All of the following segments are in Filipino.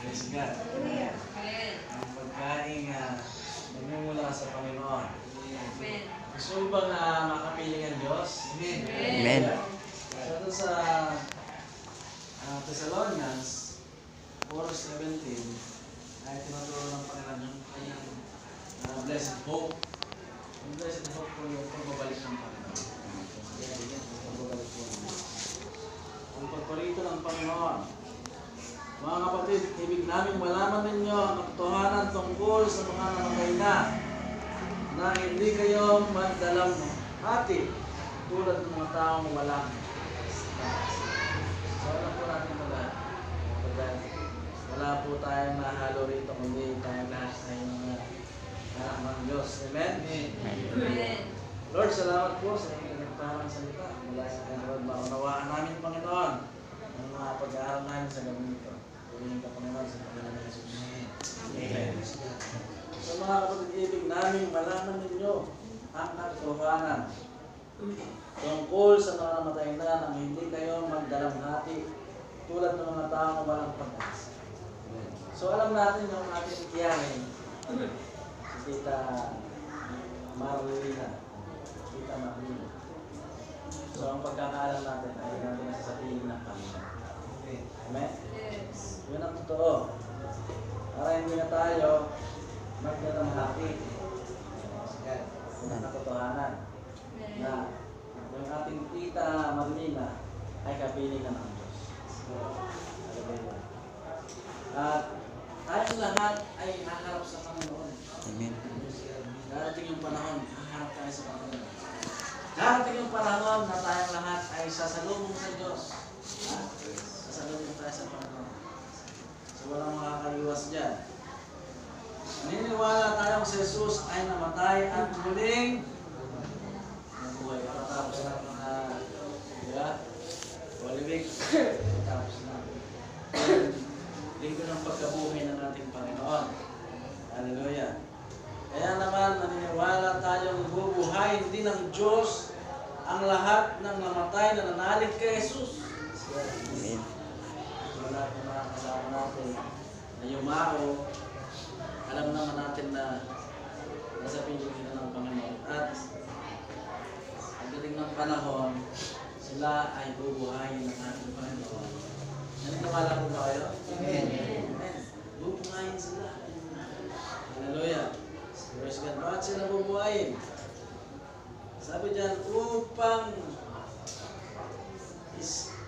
Praise God. Ang pagkain nagmumula sa Panginoon. Amen. Gusto mo bang makapiling ang Diyos? Amen. Amen. So doon sa Thessalonians 4:17 ay tinuturo ng Panginoon yung kanyang blessed hope. Yung blessed hope po yung pagbabalik ng Panginoon. Pagbabalik po ng ang pagparito ng Panginoon. Mga kapatid, ibig namin malaman ninyo ang katotohanan tungkol sa mga namatay na hindi kayo magdalang hati tulad ng mga taong walang. So alam po natin mga kapatid, wala po tayong nahalo rito kundi tayong lahat ay mga anak ng Diyos. Amen? Amen. Lord, salamat po sa inyong parang salita. Mula sa kanyang maunawaan namin, Panginoon, ang mga pag-aaral namin sa gabi nito. Purihin ka, Panginoon, sa Panginoon ng Jesus. Amen. Sa mga kapatid, ibig namin malaman ninyo ang katotohanan tungkol sa mga namatay na nang hindi kayo magdalamhati tulad ng mga taong walang pag-asa. So alam natin yung ating tiyahin, si Tita Marlena. Tita Marlena. So ang pagkakaalam natin ay natin nasasabihin ng Panginoon. Amen? Yes. Yun ang totoo. Para hindi na tayo magdalamhati. Yun ang katotohanan na yung ating Tita Marlena ay kapiling na ng Diyos. Hallelujah. At tayong lahat ay haharap sa Panginoon. Amen. Darating yung panahon, haharap tayo sa Panginoon. Darating yung panahon na tayong lahat ay sasalubong sa Diyos. Sasalubong tayo sa Panginoon. So walang makakaliwas dyan. Naniniwala tayong si Jesus ay namatay at muling nabuhay. Tapos na mga, diba? Walibig. Tapos na. Linggo ng pagkabuhay ng ating Panginoon. Hallelujah. Kaya naman naniniwala tayong bubuhayin din ng Diyos ang lahat ng namatay na nanalig kay Jesus. Amen. Wala kung mga kasama natin na yumao, alam naman natin na nasa piling sila ng Panginoon. At pagdating ng panahon, sila ay bubuhayin ng ating Panginoon. Naniniwala po ba kayo? Amen. Amen. Bubuhayin sila. Hallelujah. Praise God. Bakit sila bubuhayin? Sabi dyan, upang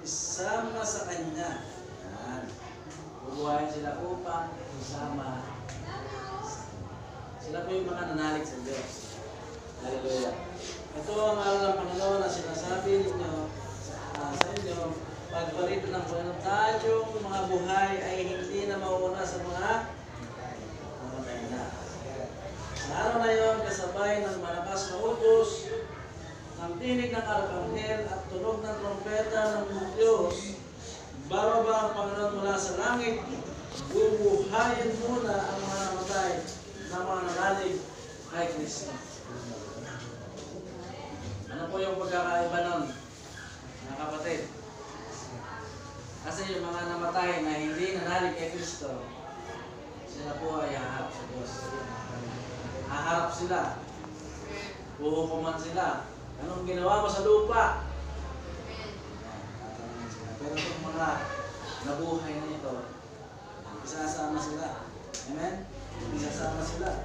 isama sa Kanya. Yan. Bubuhayin sila upang isama. Sila po yung mga nanalig sa Diyos. Hallelujah. Ito ang aral ng Panginoon na sinasabi ninyo sa inyo. Pagparito ng Panginoon, tayong mga buhay ay hindi na mauuna sa mga namatay na. Sa araw na yun, kasabay ng malakas na utos, ng tinig ng arkanghel at tunog ng trompeta ng Diyos, bababa ang Panginoon mula sa langit, bubuhayin muna ang mga namatay na mga nanalig kay Kristo. Ano po yung pagkakaiba nun, mga kapatid? Kasi yung mga namatay na hindi nanalig kay Kristo, sila po ay haharap sa Diyos. Haharap sila. Huhukuman sila. Anong ginawa mo sa lupa? Pero itong mga nabuhay na ito, isasama sila. Amen? Isasama sila.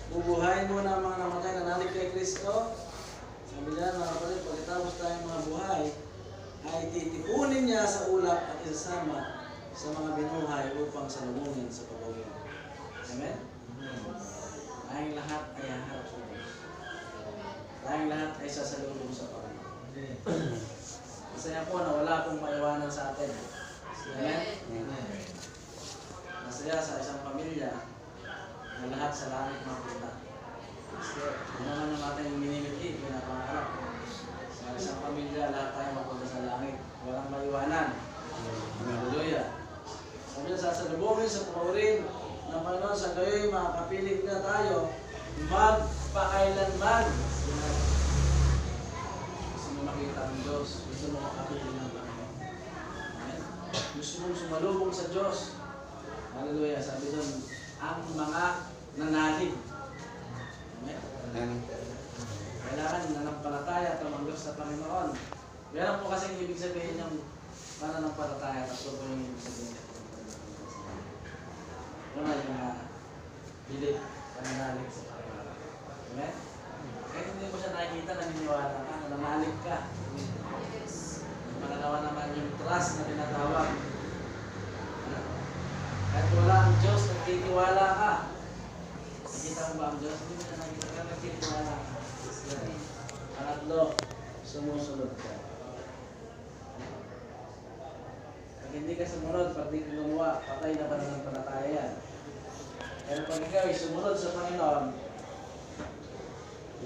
Bubuhayin muna ang mga namatay na nalig kay Kristo. Sabi niya, mga kapatid, pagkatapos tayong mga buhay, ay titipunin niya sa ulap at isasama sa mga binuhay upang salubungin sa pagawin. Amen? Tayong lahat ay haharap sa Diyos. Tayong lahat ay sasalubong sa Panginoon. Masaya po na wala pong maiwanan sa atin. Amen? Masaya sa isang pamilya na lahat sa langit mapunta. Kasi yun naman ang ating minimiti, pinapangarap. Sa isang pamilya, lahat tayo mapunta sa langit. Walang maiwanan. Hallelujah. Sabi niya, sasalubungin sa paurin ng Panginoon sa gayoy, makapilig na tayo magpakailanman. Gusto mo makita ang Diyos, gusto mo makapilig ng Panginoon. Amen? Gusto mong sumalubong sa Diyos. Hallelujah. Sabi doon, ang mga nanalig. Amen? Amen. Kailangan nanampalataya, tumanggap sa Panginoon. Meron po kasing ibig sabihin yung pananampalataya. Tatlo po yung ibig sabihin. Una yung belief, pananalig sa Panginoon. Amen? Kahit hindi mo siya nakikita, naniniwala ka, nananalig ka. Yes. Mananawa naman yung trust na tinatawag. Kahit wala ang Diyos, nagtitiwala ka. Nakita mo ba ang Diyos? Hindi mo na nakita ka, nagtitiwala ka. Pangatlo, sumusunod ka. Pag hindi ka sumunod, pag di ka gumawa, patay na pananampalataya yan. Pero pag ikaw ay sumunod sa Panginoon,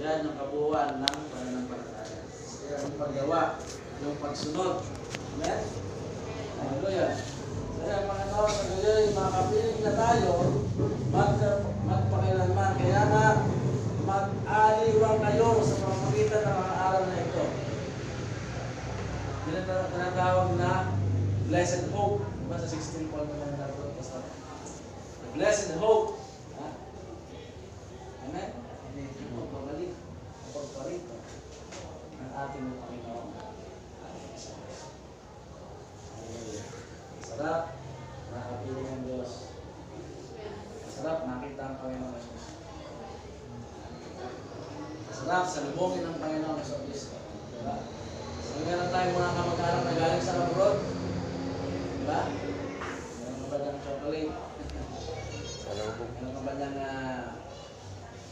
yan yung kabuuan ng pananampalataya. Yan yung paggawa, yung pagsunod. Amen? Hallelujah. Kaya mga tao sa gayon, mga kapiling na tayo, magpakailanman. Kaya nga, mag-aliwang kayo sa pamamagitan ng mga aral na ito. Tinatawag na blessed hope. Diba sa 16 Paul naman natin? Blessed hope. Ha? Amen? Pagpabalik, pagparito ng ating Panginoon. Masarap, nakapiling ang Diyos. Masarap, nakita ang Panginoon Jesus. Masarap, salubungin ng Panginoon Jesus. Diba? So, meron tayong mga kamag-anak na galing sa abroad. Diba? Meron ka ba niyang chocolate? Meron ka ba niyang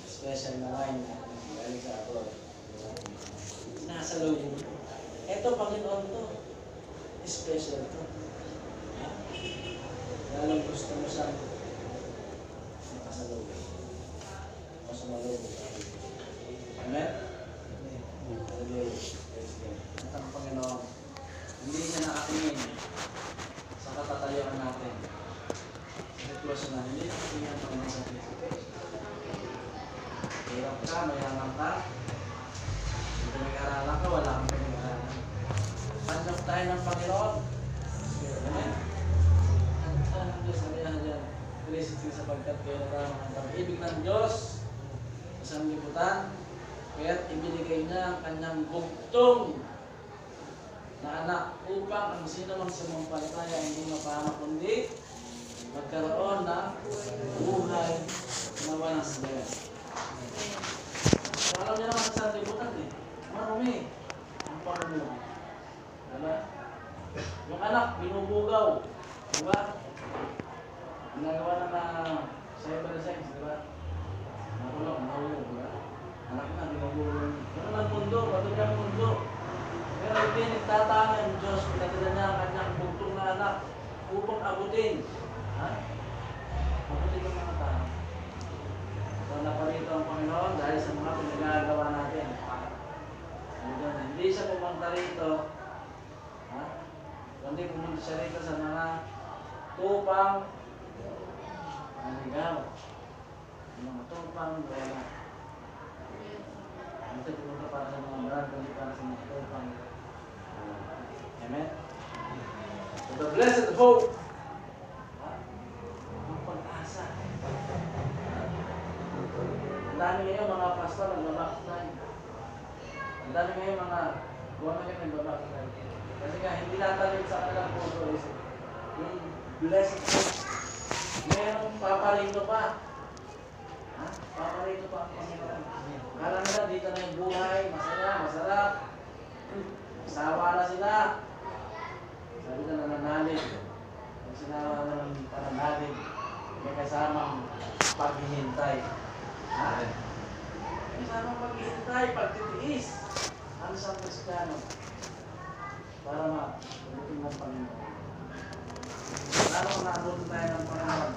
special na wine na galing sa abroad? Diba? Nasa loob. Ito, Panginoon to. Special to. Lalong gusto mo siyang makasalubong o sumalubong. Amen? Hallelujah. At ang Panginoon, hindi siya nakatingin sa katatayuan natin. Sa sitwasyon na hindi nakatingin ang Panginoon sa face-to-face. Hirap ka, mayaman ka, hindi nag-aaralan ka, wala kang pinag-aaralan. Tanggap tayo ng Panginoon. Amen? Ang Diyos na kaya dyan, blessed ka sapagkat kayo natamang ang pag-ibig ng Diyos sa sanglibutan, kaya't ibinigay niya ang kanyang bugtong na anak upang ang sino mang sumampalataya hindi mapahamak kundi magkaroon ng buhay na walang hanggan. So, alam niyo naman sa sanglibutan marami ang pamumuhay. Diba? Yung anak, binubugaw. Diba? Ginagawa na cyber sex, di ba? Nahulog, di ba? Anak na, binubulong. Ano ang mundo? Bato niya ang mundo. Pero hindi nagtatanga ang Diyos. Pinatila niya ang kanyang bugtong na anak upang abutin. Ha? Abutin ang mga tao. So, naparito ang Panginoon dahil sa mga pinagagawa natin. Hindi siya pumunta rito. Ha? Kundi pumunta siya rito sa mga tupang naligaw. Mga tupang wala. Ito pumunta para sa mga brad, kundi para sa mga tupang. Amen? So the blessed hope. Ang pag-asa. Ang dami ngayon mga pastor nagbabaktan. Ang dami ngayon mga gumagamit nagbabaktan. Kasi nga hindi natalim sa kanilang puso is yung blessed hope. Mayroong paparito pa. Ha? Paparito pa ang Panginoon. Kala nila dito na yung buhay, masaya, masarap. Sawa na sila. Sabi na nananalig. Pag sinawa na ng pananalig, may kasamang paghihintay. Ha? May kasamang paghihintay, pagtitiis. Ang isang Kristiyano. Para ma-ubutin ng Panginoon. Lalo kung naabutin tayo ng Panginoon.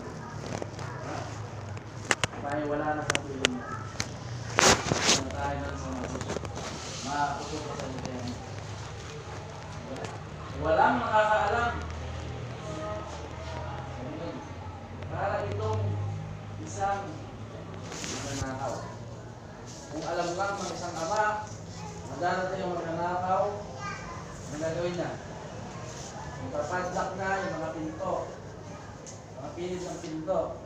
Tayo wala na sa piling mo. Tayo na sa mga puso. Makapuso ko sa liyan. Walang makakaalam. Para itong isang magnanakaw. Kung alam lang ng isang ama, madarating yung magnanakaw, ang gagawin niya. Ipapadlock na yung mga pinto. Mga pilit ng pinto.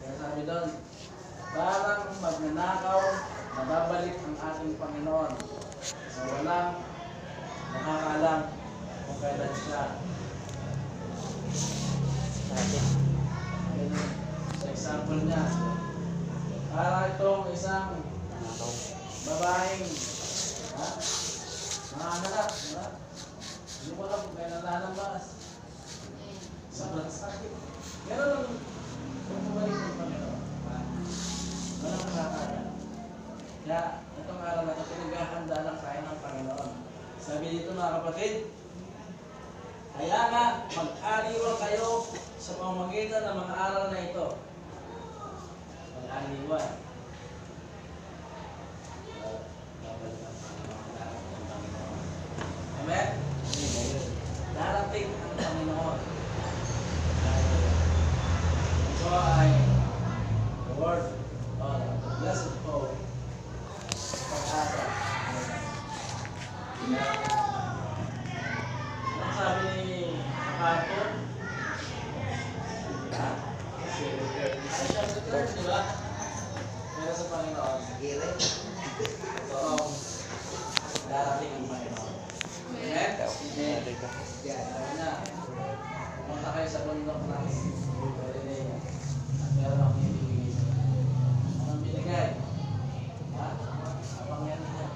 Kaya sabi doon, parang magnanakaw, nababalik ang ating Panginoon sa walang nakakalam kung kailan siya. Ayun, sa example niya, para itong isang babaeng nanganganak, diba? Hindi mo alam kung kailan lalabas. Sobrang sakit. Meron lang kung bumalik ng Panginoon. Walang nakakalam. Kaya itong araw na ito, pinaghahanda lang tayo ng Panginoon. Sabi dito mga kapatid, kaya nga, mag-aliwa kayo sa pamamagitan ng mga araw na ito. Mag-aliwa. Amen? Darating ang Panginoon. Ito ay the word of the blessed hope. Pag-asa. Ang sabi ni Apatol, ay siya sa church, di ba? Pero sa Panginoon, totoong darating ang Panginoon. Amen? Sabi na, pumunta kayo sa bundok ng Galilea at meron akong ibibigay sa inyo. Anong binigay? Abang yan niya.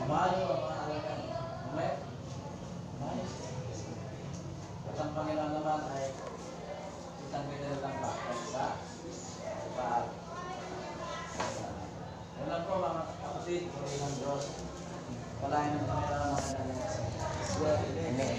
Mayo ang mga alagan. Amen? Mayo. At ang Panginoon naman ay itang ganyan lang ba? Sa paal. Walang po mga kapatid, puri ng Diyos. Walain ng Panginoon ang mga nalangasa. Amen.